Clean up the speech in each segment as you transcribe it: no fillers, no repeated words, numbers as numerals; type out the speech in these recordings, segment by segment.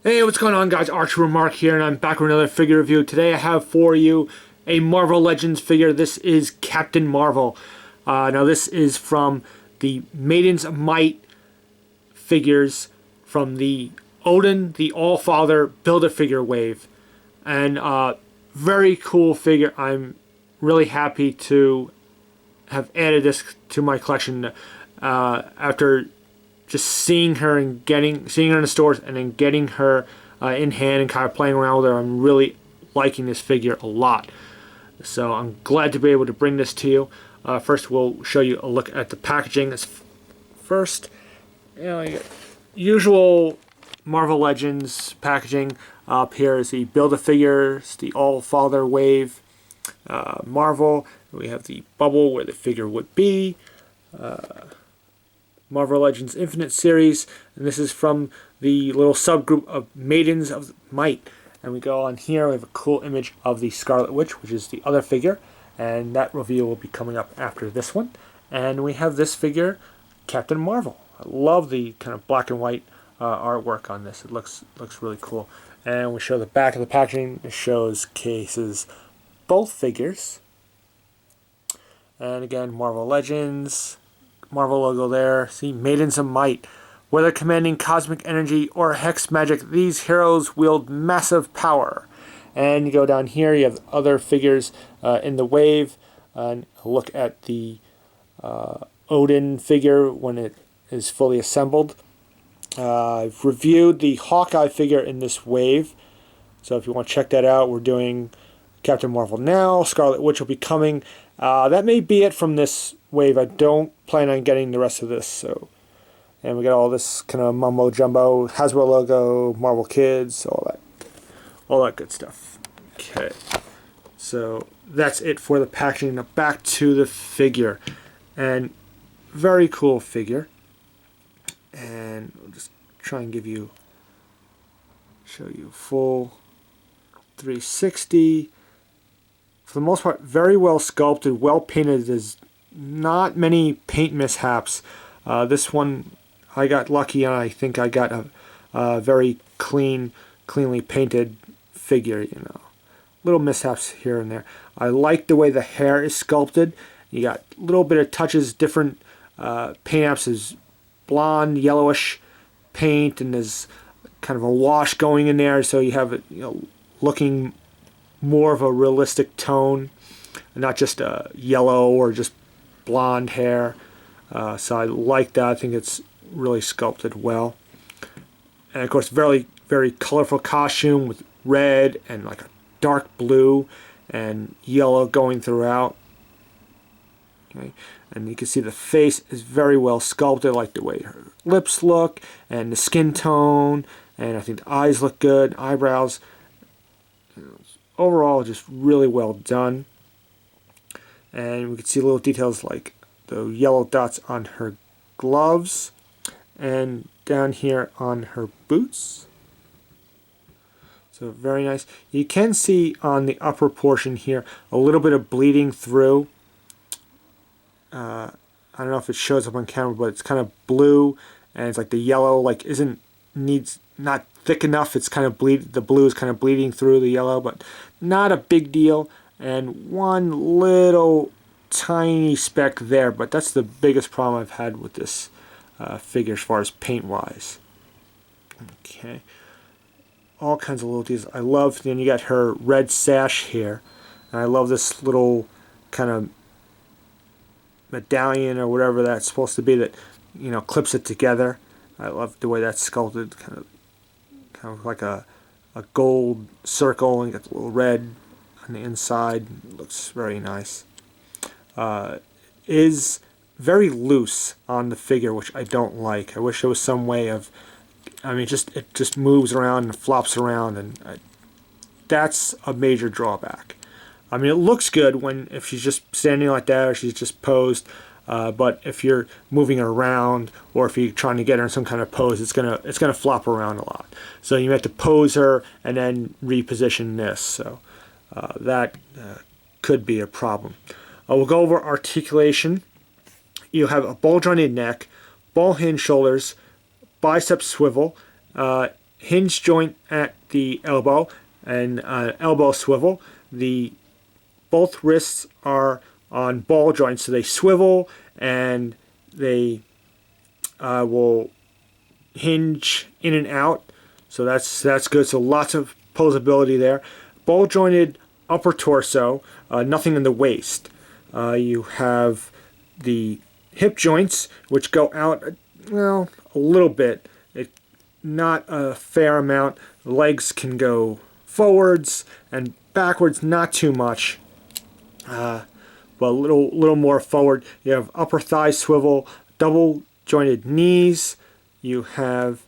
Hey, what's going on, guys? Archer Remark here, and I'm back with another figure review. Today I have for you a Marvel Legends figure. This is Captain Marvel. Now this is from the Maidens Might figures from the Odin, the All-Father Build-A-Figure wave. And very cool figure. I'm really happy to have added this to my collection after just seeing her and seeing her in the stores and then getting her in hand and kind of playing around with her. I'm really liking this figure a lot. So I'm glad to be able to bring this to you. First, we'll show you a look at the packaging. First, usual Marvel Legends packaging. Up here is the Build-A-Figures, the All-Father Wave Marvel. We have the bubble where the figure would be. Marvel Legends Infinite series, and this is from the little subgroup of Maidens of Might. And we go on here, we have a cool image of the Scarlet Witch, which is the other figure, and that reveal will be coming up after this one. And we have this figure, Captain Marvel. I love the kind of black and white artwork on this. It looks really cool. And we show the back of the packaging. It shows cases both figures. And again, Marvel Legends. Marvel logo there. See, Maidens of Might. Whether commanding cosmic energy or hex magic, these heroes wield massive power. And you go down here, you have other figures in the wave. And look at the Odin figure when it is fully assembled. I've reviewed the Hawkeye figure in this wave. So if you want to check that out, we're doing Captain Marvel now. Scarlet Witch will be coming. That may be it from this wave. I don't plan on getting the rest of this. So, and we got all this kind of mumbo jumbo, Hasbro logo, Marvel Kids, all that good stuff. Okay, so that's it for the packaging. Now back to the figure, and very cool figure. And I'll just try and show you full 360. For the most part, very well sculpted, well painted. There's not many paint mishaps. This one, I got lucky, and I think I got a very cleanly painted figure. Little mishaps here and there. I like the way the hair is sculpted. You got a little bit of touches, different paint apps. Is blonde, yellowish paint, and there's kind of a wash going in there, so you have it, looking more of a realistic tone, not just yellow or just blonde hair. So I like that. I think it's really sculpted well. And of course, very, very colorful costume with red and like a dark blue and yellow going throughout. Okay. And you can see the face is very well sculpted. I like the way her lips look and the skin tone, and I think the eyes look good, eyebrows. Overall, just really well done. And we can see little details like the yellow dots on her gloves and down here on her boots. So very nice. You can see on the upper portion here a little bit of bleeding through. I don't know if it shows up on camera, but it's kind of blue, and it's like the yellow not thick enough. It's kind of the blue is kind of bleeding through the yellow, but not a big deal. And one little tiny speck there, but that's the biggest problem I've had with this figure as far as paint wise. Okay, all kinds of little details. I love. Then you got her red sash here, and I love this little kind of medallion or whatever that's supposed to be that clips it together. I love the way that's sculpted, kind of like a gold circle, and you got the little red on the inside. It looks very nice. Is very loose on the figure, which I don't like. I wish there was some way of, it just moves around and flops around, and that's a major drawback. It looks good if she's just standing like that or she's just posed, but if you're moving her around or if you're trying to get her in some kind of pose, it's gonna flop around a lot. So you have to pose her and then reposition this. So that could be a problem. We'll go over articulation. You have a ball jointed neck, ball hinge shoulders, bicep swivel, hinge joint at the elbow and elbow swivel. Both wrists are on ball joints, so they swivel and they will hinge in and out. So that's good. So lots of posability there. Ball jointed upper torso, nothing in the waist. You have the hip joints, which go out, well, a little bit, not a fair amount. The legs can go forwards and backwards, not too much, but a little more forward. You have upper thigh swivel, double jointed knees. You have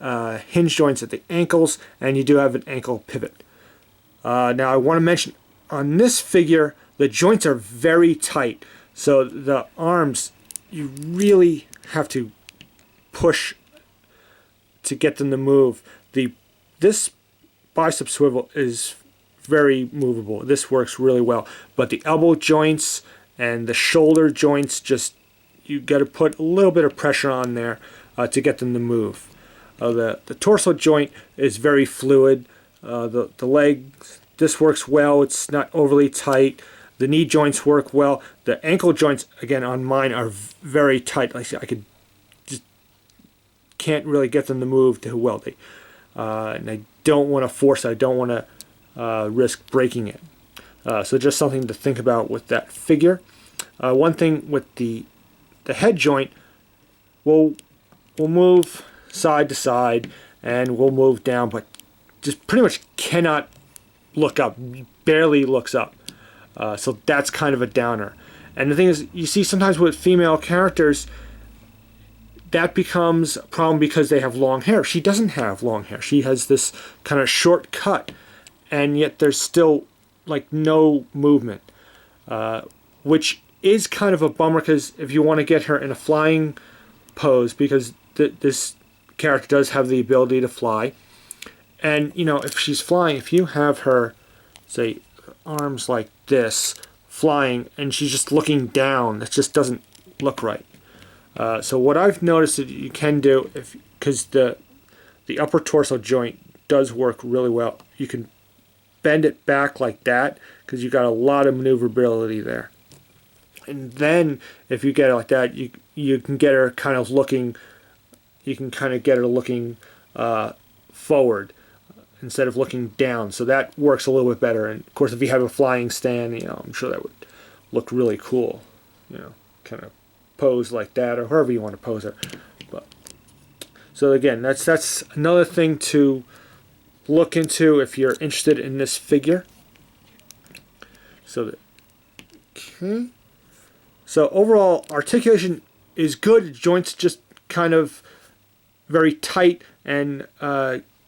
hinge joints at the ankles, and you do have an ankle pivot. Now I want to mention, on this figure, the joints are very tight, so the arms, you really have to push to get them to move. This bicep swivel is very movable. This works really well, but the elbow joints and the shoulder joints, just you got to put a little bit of pressure on there to get them to move. The torso joint is very fluid. The legs, this works well. It's not overly tight. The knee joints work well. The ankle joints, again, on mine are very tight. Like I could just can't really get them to move too well. And I don't want to force it. I don't want to risk breaking it. So just something to think about with that figure. One thing with the head joint, we'll move side to side and we'll move down, but just pretty much cannot look up. Barely looks up. So that's kind of a downer. And the thing is, you see sometimes with female characters, that becomes a problem because they have long hair. She doesn't have long hair. She has this kind of short cut, and yet there's still like no movement, which is kind of a bummer, because if you want to get her in a flying pose, because this character does have the ability to fly, and you know, if she's flying, if you have her, say, arms like this, flying, and she's just looking down, that just doesn't look right. So what I've noticed that you can do, because the upper torso joint does work really well, you can bend it back like that, because you've got a lot of maneuverability there. And then if you get it like that, you can get her kind of looking, you can kind of get her looking forward instead of looking down. So that works a little bit better. And of course, if you have a flying stand, you know, I'm sure that would look really cool. You know, kind of pose like that, or however you want to pose her. But so again, that's another thing to look into if you're interested in this figure. So okay. So overall, articulation is good. Joints just kind of very tight and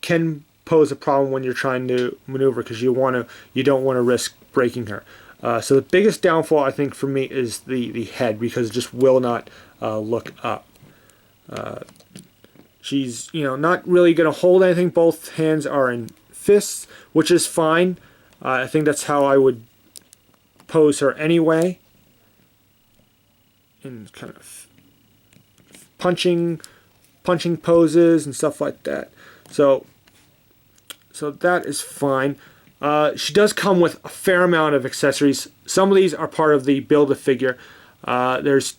can pose a problem when you're trying to maneuver, because you don't want to risk breaking her. So the biggest downfall, I think, for me is the head, because it just will not look up. She's, you know, not really going to hold anything. Both hands are in fists, which is fine. I think that's how I would pose her anyway. In kind of punching poses and stuff like that. So that is fine. She does come with a fair amount of accessories. Some of these are part of the Build-A-Figure. There's,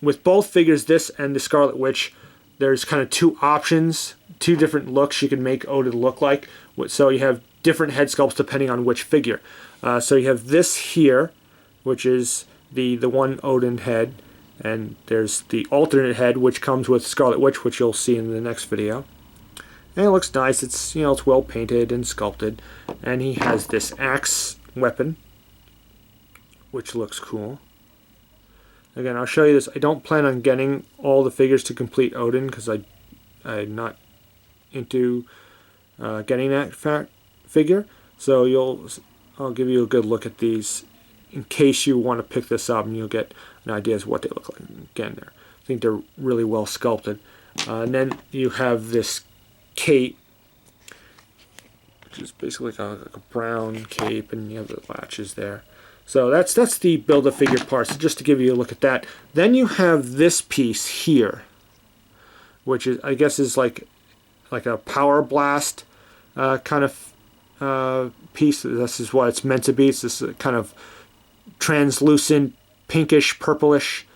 with both figures, this and the Scarlet Witch, there's kind of two options, two different looks you can make Odin look like. So you have different head sculpts depending on which figure. So you have this here, which is the one Odin head, and there's the alternate head, which comes with Scarlet Witch, which you'll see in the next video. And it looks nice. It's, you know, it's well painted and sculpted. And he has this axe weapon, which looks cool. Again, I'll show you this. I don't plan on getting all the figures to complete Odin, because I'm not into getting that figure. So I'll give you a good look at these in case you want to pick this up, and you'll get an idea as what they look like. Again, I think they're really well sculpted. And then you have this cape, which is basically like a brown cape, and you have the latches there. So that's the Build-A-Figure part. So just to give you a look at that. Then you have this piece here, which is, I guess, is like like a power blast kind of piece. This is what it's meant to be. It's this kind of translucent, pinkish, purplish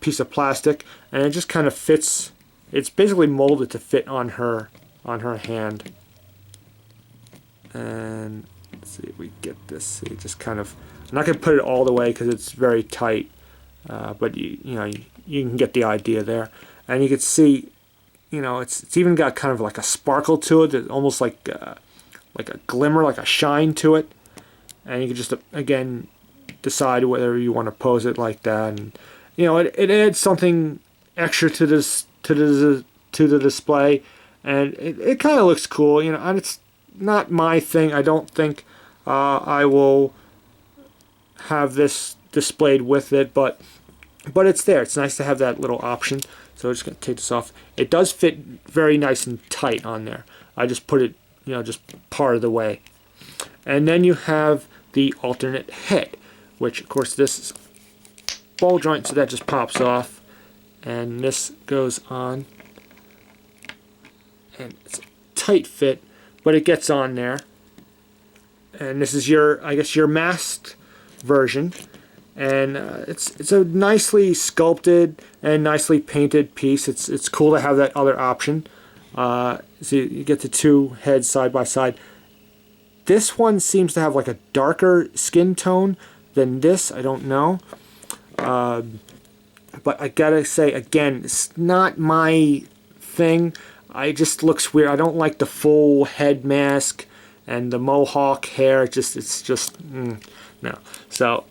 piece of plastic, and it just kind of fits. It's basically molded to fit on her hand. And let's see if we get this. It just kind of. I'm not going to put it all the way because it's very tight, but you can get the idea there. And you can see, it's even got kind of like a sparkle to it, that almost like a glimmer, like a shine to it. And you can just again decide whether you want to pose it like that, and it adds something extra to the display, and it kind of looks cool, and it's not my thing. I don't think I will have this displayed with it, but it's there. It's nice to have that little option. So I'm just going to take this off. It does fit very nice and tight on there. I just put it, just part of the way. And then you have the alternate head, which of course this is ball joint, so that just pops off, and this goes on, and it's a tight fit, but it gets on there. And this is I guess your masked version, and it's a nicely sculpted and nicely painted piece. It's cool to have that other option. So you get the two heads side by side. This one seems to have like a darker skin tone than this. I don't know, but I gotta say again, it's not my thing. It just looks weird. I don't like the full head mask and the mohawk hair. It's just no. So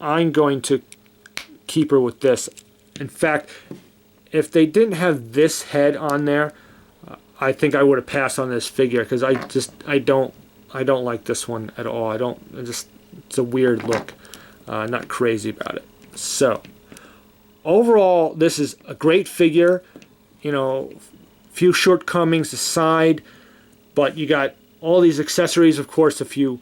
I'm going to keep her with this. In fact, if they didn't have this head on there, I think I would have passed on this figure, because I don't like this one at all. It's a weird look. Not crazy about it. So overall, this is a great figure. Few shortcomings aside, but you got all these accessories, of course, if you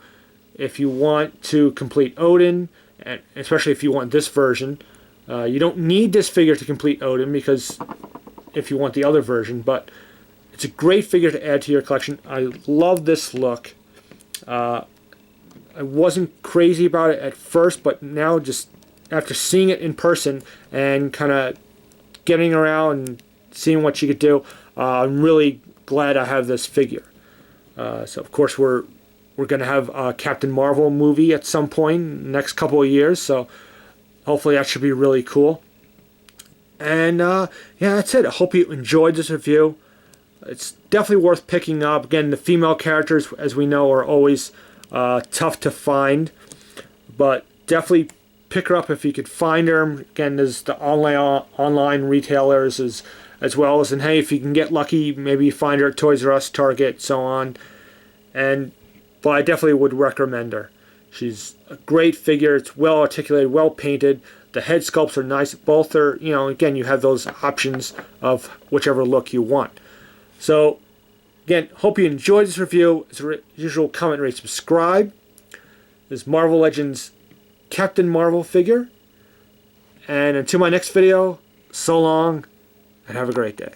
want to complete Odin, and especially if you want this version. You don't need this figure to complete Odin, because if you want the other version, but it's a great figure to add to your collection. I love this look. I wasn't crazy about it at first, but now, just after seeing it in person and kind of getting around and seeing what you could do, I'm really glad I have this figure. So of course we're going to have a Captain Marvel movie at some point in the next couple of years, so hopefully that should be really cool. And yeah, that's it. I hope you enjoyed this review. It's definitely worth picking up. Again, the female characters, as we know, are always tough to find, but definitely pick her up if you could find her. Again, there's the online retailers as well as, and hey, if you can get lucky, maybe you find her at Toys R Us, Target, so on. But I definitely would recommend her. She's a great figure. It's well articulated, well painted. The head sculpts are nice. Both are, again, you have those options of whichever look you want. So, again, hope you enjoyed this review. As usual, comment, rate, subscribe. This is Marvel Legends Captain Marvel figure. And until my next video, so long, and have a great day.